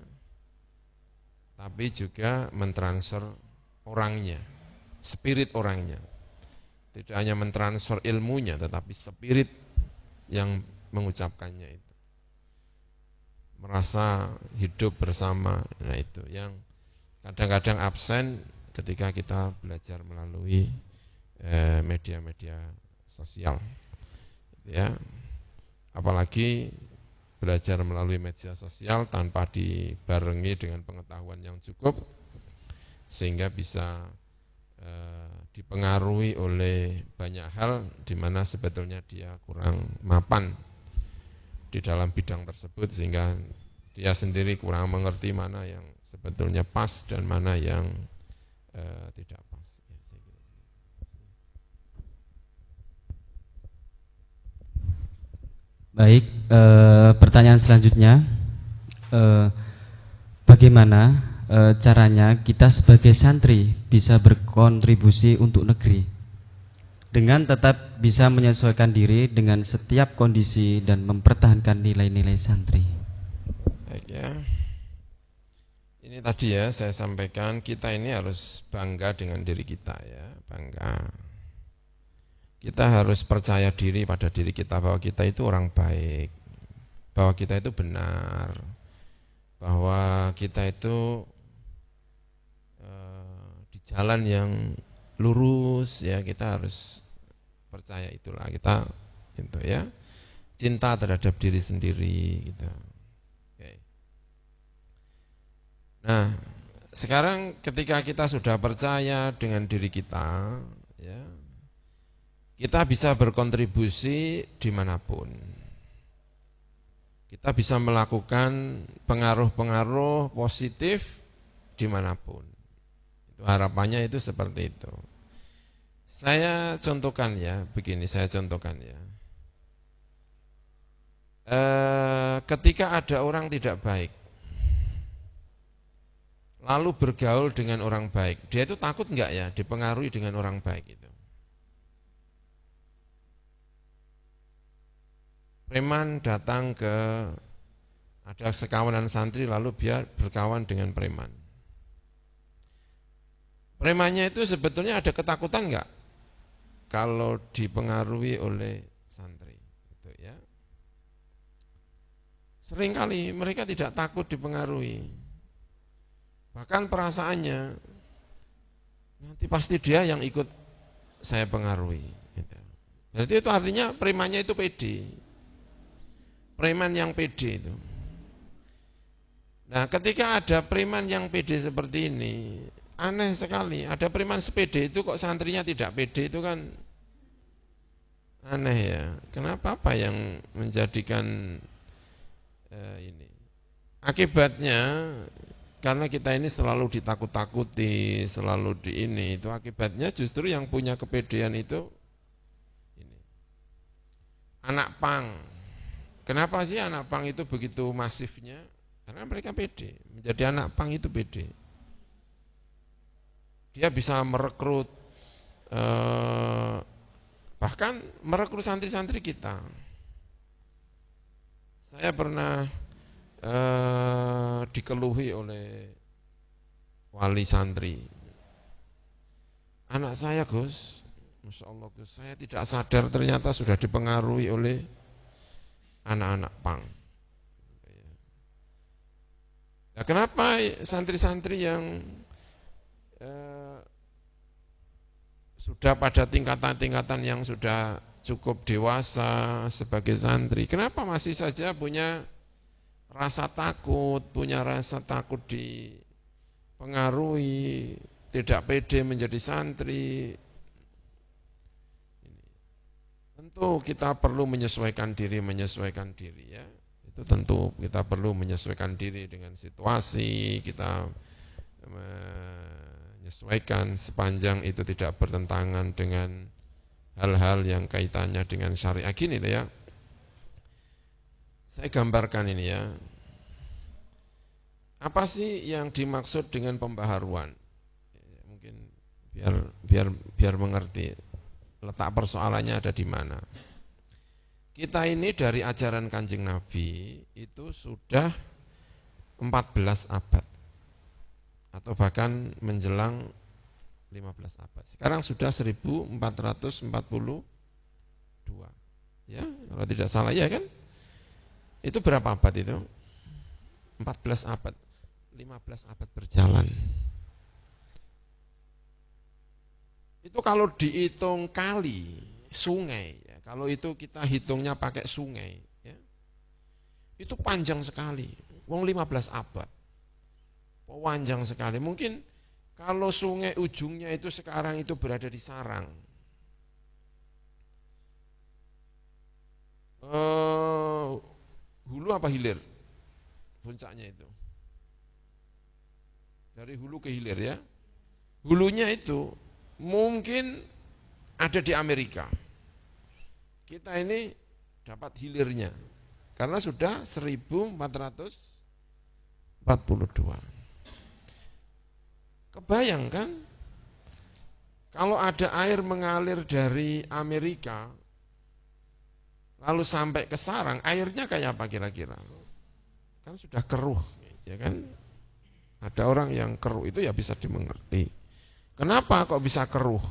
Tapi juga mentransfer orangnya, spirit orangnya. Tidak hanya mentransfer ilmunya, tetapi spirit yang mengucapkannya itu. Merasa hidup bersama, nah itu yang kadang-kadang absen ketika kita belajar melalui media-media sosial. Ya, apalagi belajar melalui media sosial tanpa dibarengi dengan pengetahuan yang cukup, sehingga bisa dipengaruhi oleh banyak hal di mana sebetulnya dia kurang mapan di dalam bidang tersebut, sehingga dia sendiri kurang mengerti mana yang sebetulnya pas dan mana yang tidak pas. Baik, pertanyaan selanjutnya, bagaimana caranya kita sebagai santri bisa berkontribusi untuk negeri dengan tetap bisa menyesuaikan diri dengan setiap kondisi dan mempertahankan nilai-nilai santri? Baik ya. Ini tadi ya saya sampaikan, kita ini harus bangga dengan diri kita ya, bangga. Kita harus percaya diri pada diri kita bahwa kita itu orang baik, bahwa kita itu benar, bahwa kita itu di jalan yang lurus ya, kita harus percaya itulah kita itu ya, cinta terhadap diri sendiri gitu. Oke. Nah, sekarang ketika kita sudah percaya dengan diri kita ya, kita bisa berkontribusi dimanapun. Kita bisa melakukan pengaruh-pengaruh positif dimanapun. Itu harapannya itu seperti itu. Saya contohkan ya, begini saya contohkan ya. Ketika ada orang tidak baik, lalu bergaul dengan orang baik, dia itu takut enggak ya dipengaruhi dengan orang baik itu? Preman datang ke, ada sekawanan santri lalu biar berkawan dengan preman. Premannya itu sebetulnya ada ketakutan enggak kalau dipengaruhi oleh santri? Gitu ya. Seringkali mereka tidak takut dipengaruhi. Bahkan perasaannya nanti pasti dia yang ikut saya pengaruhi. Gitu. Berarti itu artinya premannya itu pede. Preman yang pede itu. Nah, ketika ada preman yang pede seperti ini, aneh sekali. Ada preman sepede itu kok santrinya tidak pede, itu kan aneh ya. Kenapa, apa yang menjadikan ini? Akibatnya karena kita ini selalu ditakut-takuti, selalu di ini, itu akibatnya justru yang punya kepedean itu ini. Anak pang. Kenapa sih anak pang itu begitu masifnya? Karena mereka pede, menjadi anak pang itu pede. Dia bisa merekrut, bahkan merekrut santri-santri kita. Saya pernah dikeluhi oleh wali santri. Anak saya Gus, Masya Allah Gus, saya tidak sadar ternyata sudah dipengaruhi oleh anak-anak pang. Nah, kenapa santri-santri yang sudah pada tingkatan-tingkatan yang sudah cukup dewasa sebagai santri, kenapa masih saja punya rasa takut dipengaruhi, tidak pede menjadi santri? Tentu kita perlu menyesuaikan diri ya. Itu tentu kita perlu menyesuaikan diri dengan situasi, kita menyesuaikan sepanjang itu tidak bertentangan dengan hal-hal yang kaitannya dengan syariah. Gini ya, saya gambarkan ini ya. Apa sih yang dimaksud dengan pembaharuan? Mungkin biar mengerti letak persoalannya ada di mana. Kita ini dari ajaran Kanjeng Nabi itu sudah 14 abad atau bahkan menjelang 15 abad. Sekarang sudah 1442. Ya, kalau tidak salah ya kan? Itu berapa abad itu? 14 abad. 15 abad berjalan. Itu kalau dihitung kali, sungai, ya, kalau itu kita hitungnya pakai sungai, ya, itu panjang sekali, wong 15 abad, panjang sekali. Mungkin Kalau sungai ujungnya itu sekarang itu berada di sarang, hulu apa hilir puncaknya itu? Dari hulu ke hilir ya. Hulunya itu mungkin ada di Amerika. Kita ini dapat hilirnya karena sudah 1442. Kebayangkan kalau ada air mengalir dari Amerika lalu sampai ke sarang, airnya kayak apa kira-kira? Kan sudah keruh, ya kan? Ada orang yang keruh itu ya bisa dimengerti. Kenapa kok bisa keruh?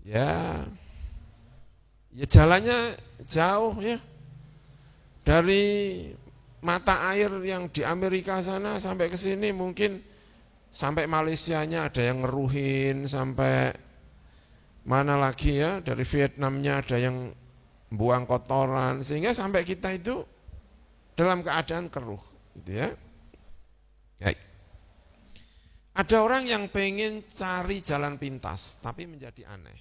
Ya jalannya jauh ya. Dari mata air yang di Amerika sana sampai ke sini mungkin sampai Malaysianya ada yang ngeruhin, sampai mana lagi ya, dari Vietnamnya ada yang buang kotoran, sehingga sampai kita itu dalam keadaan keruh, gitu ya. Baik. Ada orang yang pengen cari jalan pintas, tapi menjadi aneh.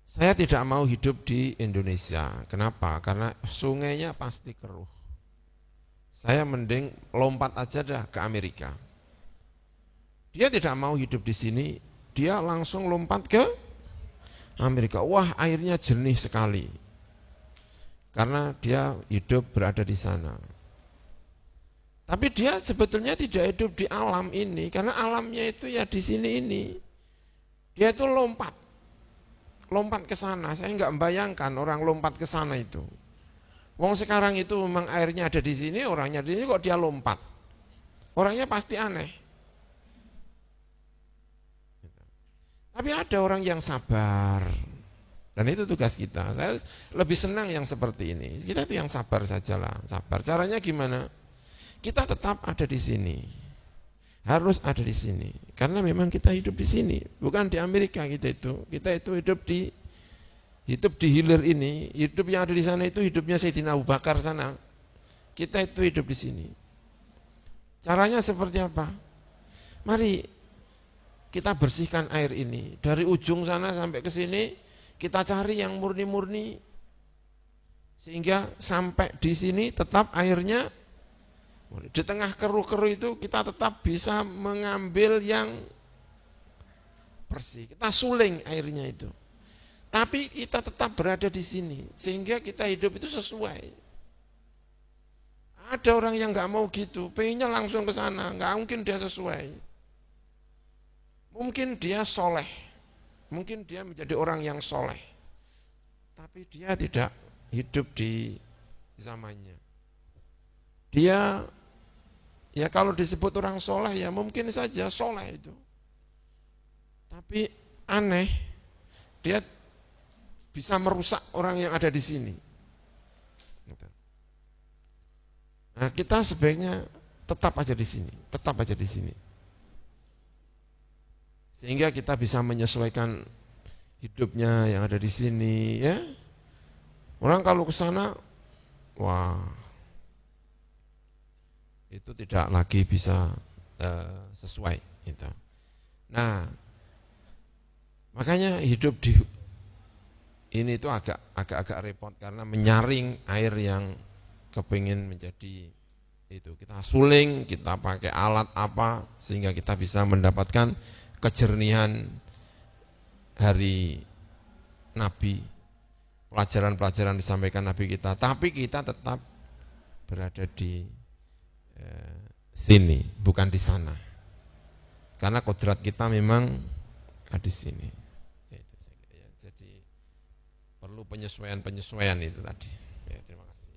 Saya tidak mau hidup di Indonesia. Kenapa? Karena sungainya pasti keruh. Saya mending lompat aja dah ke Amerika. Dia tidak mau hidup di sini, dia langsung lompat ke Amerika. Wah, airnya jernih sekali. Karena dia hidup berada di sana. Tapi dia sebetulnya tidak hidup di alam ini, karena alamnya itu ya di sini ini. Dia itu lompat ke sana. Saya nggak membayangkan orang lompat ke sana itu. Wong sekarang itu memang airnya ada di sini, orangnya di sini kok dia lompat. Orangnya pasti aneh. Tapi ada orang yang sabar. Dan itu tugas kita. Saya lebih senang yang seperti ini. Kita itu yang sabar sajalah, sabar. Caranya gimana? Kita tetap ada di sini. Harus ada di sini. Karena memang kita hidup di sini, bukan di Amerika kita itu. Kita itu hidup di hilir ini, hidup yang ada di sana itu hidupnya Sayyidina Abu Bakar sana. Kita itu hidup di sini. Caranya seperti apa? Mari kita bersihkan air ini dari ujung sana sampai ke sini, kita cari yang murni-murni sehingga sampai di sini tetap airnya di tengah keruh-keruh itu kita tetap bisa mengambil yang bersih. Kita suling airnya itu. Tapi kita tetap berada di sini sehingga kita hidup itu sesuai. Ada orang yang nggak mau gitu, pengennya langsung ke sana, nggak mungkin dia sesuai. Mungkin dia soleh, mungkin dia menjadi orang yang soleh, tapi dia tidak hidup di zamannya. Dia ya kalau disebut orang soleh ya mungkin saja soleh itu, tapi aneh, dia bisa merusak orang yang ada di sini. Nah, kita sebaiknya tetap aja di sini, tetap aja di sini. Sehingga kita bisa menyesuaikan hidupnya yang ada di sini, ya. Orang kalau ke sana, wah, itu tidak lagi bisa sesuai. Gitu. Nah, makanya hidup di ini itu agak repot karena menyaring air yang kepingin menjadi itu. Kita suling, kita pakai alat apa sehingga kita bisa mendapatkan kejernihan hari Nabi, pelajaran-pelajaran disampaikan Nabi kita, tapi kita tetap berada di sini, bukan di sana. Karena kodrat kita memang ada di sini. Jadi perlu penyesuaian itu tadi. Ya, terima kasih.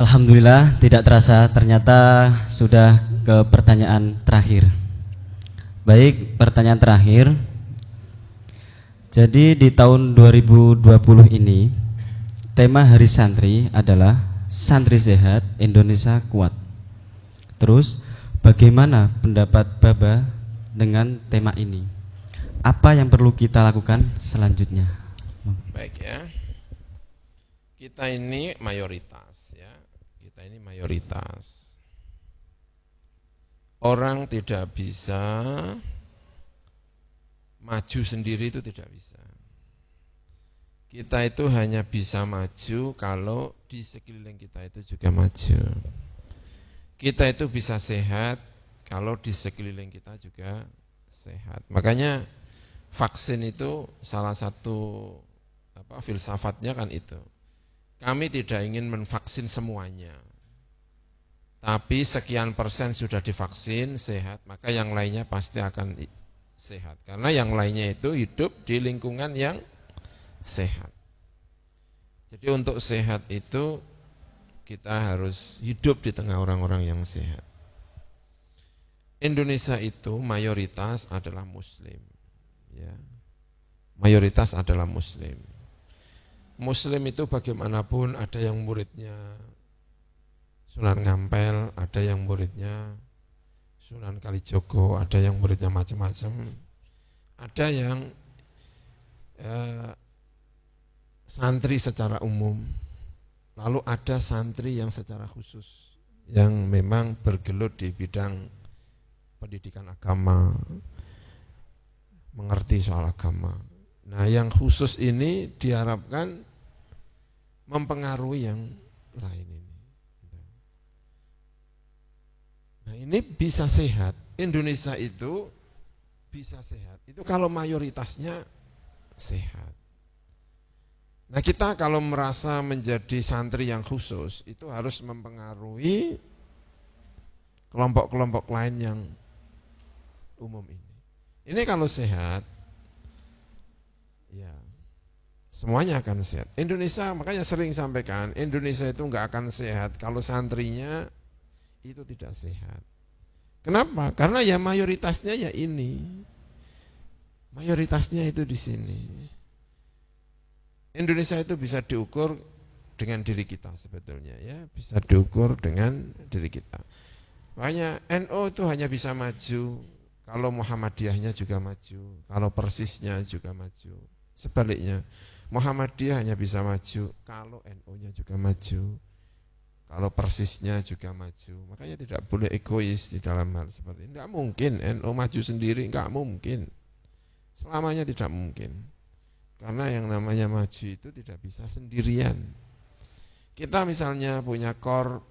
Alhamdulillah, tidak terasa ternyata sudah ke pertanyaan terakhir. Baik, pertanyaan terakhir. Jadi di tahun 2020 ini tema Hari Santri adalah Santri Sehat, Indonesia Kuat. Terus, bagaimana pendapat Baba dengan tema ini? Apa yang perlu kita lakukan selanjutnya? Baik ya. Kita ini mayoritas. kita ini mayoritas. Orang tidak bisa maju sendiri, itu tidak bisa. Kita itu hanya bisa maju kalau di sekeliling kita itu juga maju. Kita itu bisa sehat kalau di sekeliling kita juga sehat. Makanya vaksin itu salah satu filsafatnya kan itu. Kami tidak ingin menvaksin semuanya. Tapi sekian persen sudah divaksin, sehat, maka yang lainnya pasti akan sehat. Karena yang lainnya itu hidup di lingkungan yang sehat. Jadi untuk sehat itu kita harus hidup di tengah orang-orang yang sehat. Indonesia itu mayoritas adalah Muslim. Ya. Mayoritas adalah Muslim. Muslim itu bagaimanapun ada yang muridnya Sunan Ngampel, ada yang muridnya Sunan Kalijogo, ada yang muridnya macam-macam, ada yang santri secara umum, lalu ada santri yang secara khusus, yang memang bergelut di bidang pendidikan agama, mengerti soal agama. Nah, yang khusus ini diharapkan mempengaruhi yang lain ini. Nah, ini bisa sehat. Indonesia itu bisa sehat. Itu kalau mayoritasnya sehat. Nah, kita kalau merasa menjadi santri yang khusus, itu harus mempengaruhi kelompok-kelompok lain yang umum ini. Ini kalau sehat, ya semuanya akan sehat. Indonesia, makanya sering sampaikan, Indonesia itu enggak akan sehat kalau santrinya itu tidak sehat. Kenapa? Karena ya mayoritasnya ya ini. Mayoritasnya itu di sini. Indonesia itu bisa diukur dengan diri kita sebetulnya ya, bisa diukur dengan diri kita. Makanya NU itu hanya bisa maju kalau Muhammadiyahnya juga maju, kalau Persisnya juga maju. Sebaliknya, Muhammadiyah hanya bisa maju kalau NU-nya juga maju. Kalau Persisnya juga maju, makanya tidak boleh egois di dalam hal seperti ini. Tidak mungkin NU maju sendiri, enggak mungkin. Selamanya tidak mungkin. Karena yang namanya maju itu tidak bisa sendirian. Kita misalnya punya core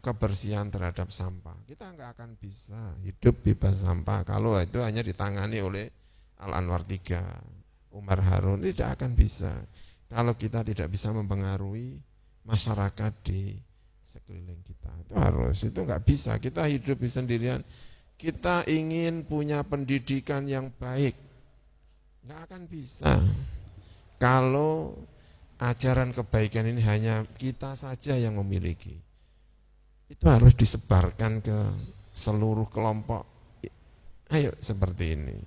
kebersihan terhadap sampah, kita enggak akan bisa hidup bebas sampah kalau itu hanya ditangani oleh Al-Anwar 3, Umar Harun, tidak akan bisa. Kalau kita tidak bisa mempengaruhi masyarakat di sekeliling kita, itu nggak bisa. Kita hidup sendirian, kita ingin punya pendidikan yang baik, nggak akan bisa kalau ajaran kebaikan ini hanya kita saja yang memiliki. Itu harus disebarkan ke seluruh kelompok. Ayo seperti ini.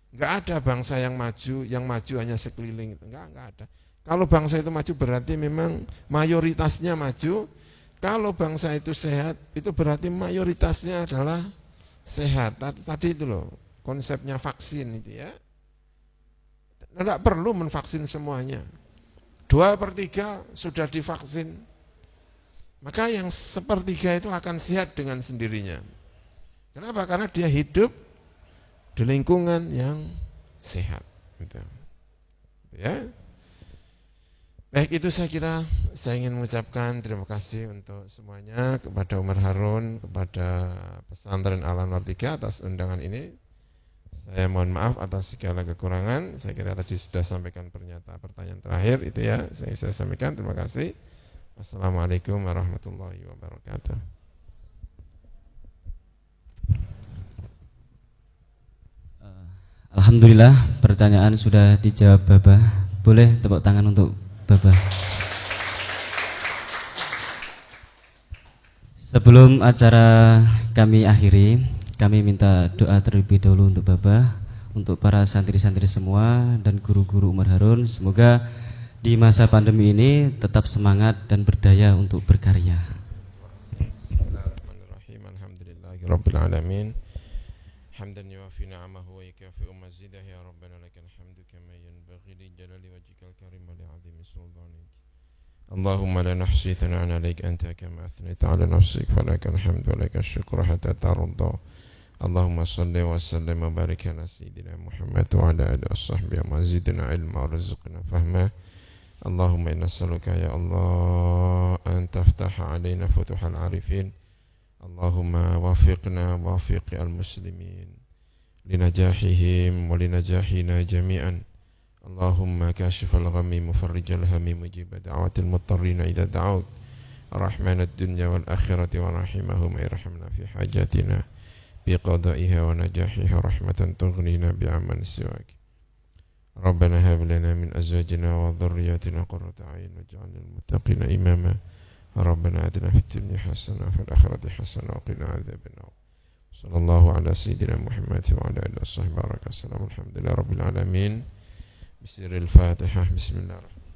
Nggak ada bangsa yang maju hanya sekeliling, nggak ada. Kalau bangsa itu maju berarti memang mayoritasnya maju. Kalau bangsa itu sehat, itu berarti mayoritasnya adalah sehat. Tadi itu loh, konsepnya vaksin itu ya. Tidak perlu menvaksin semuanya. 2/3 sudah divaksin. Maka yang 1/3 itu akan sehat dengan sendirinya. Kenapa? Karena dia hidup di lingkungan yang sehat. Gitu. Ya. Baik, itu saya kira saya ingin mengucapkan terima kasih untuk semuanya, kepada Umar Harun, kepada pesantren Al-Anwar 3 atas undangan ini. Saya mohon maaf atas segala kekurangan. Saya kira tadi sudah sampaikan pertanyaan terakhir itu ya, saya sampaikan. Terima kasih. Wassalamualaikum warahmatullahi wabarakatuh. Alhamdulillah, pertanyaan sudah dijawab Bapak. Boleh tepuk tangan untuk Bapak. Sebelum acara kami akhiri, kami minta doa terlebih dahulu untuk Bapak, untuk para santri-santri semua dan guru-guru Umar Harun. Semoga di masa pandemi ini tetap semangat dan berdaya untuk berkarya. Bismillahirrahmanirrahim. Alhamdulillahirabbil alamin. Hamdan yuwafi ni'amahu wa yukafi'u mazidah ya rabbana lakal hamdu kama yanbaghi li jalali wajhikal karim wa li 'azimi sultanik. اللهم لا نحصي ثناء عليك أنت كما أثنيت على نفسك فلك الحمد ولك الشكر حتى ترضى اللهم صل وسلم وبارك على سيدنا محمد وعلى آله وصحبه وزدنا علما ورزقنا فهما اللهم إنا نسألك يا الله أن تفتح علينا فتوح العارفين اللهم وفقنا ووفق المسلمين لنجاحهم ولنجاحنا جميعا اللهم كاشف الغم مفرج الهم مجيب دعوة المضطرين إذا دعوت رحمن الدنيا والآخرة ورحمهم ارحمنا في حاجاتنا بقضائها ونجاحها رحمة تغنينا بعمل سواك ربنا هب لنا من أزواجنا وذرياتنا قرة أعين واجعلنا للمتقين إماما ربنا آتنا في الدنيا حسنة وفي الآخرة حسنة وقنا عذاب النار صلى الله على سيدنا محمد وعلى آله وصحبه وبارك وسلم الحمد لله رب العالمين بسر الفاتحة بسم الله الرحمن الرحيم.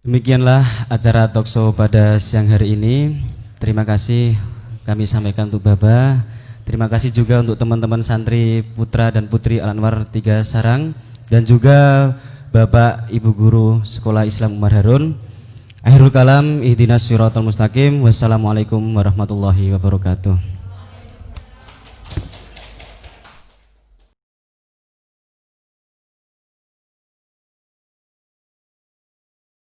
Demikianlah acara talkshow pada siang hari ini. Terima kasih kami sampaikan untuk Baba. Terima kasih juga untuk teman-teman santri putra dan putri Al-Anwar 3 Sarang dan juga Bapak Ibu Guru Sekolah Islam Umar Harun. Akhirul kalam ihdinas siratal mustaqim. Wassalamualaikum warahmatullahi wabarakatuh.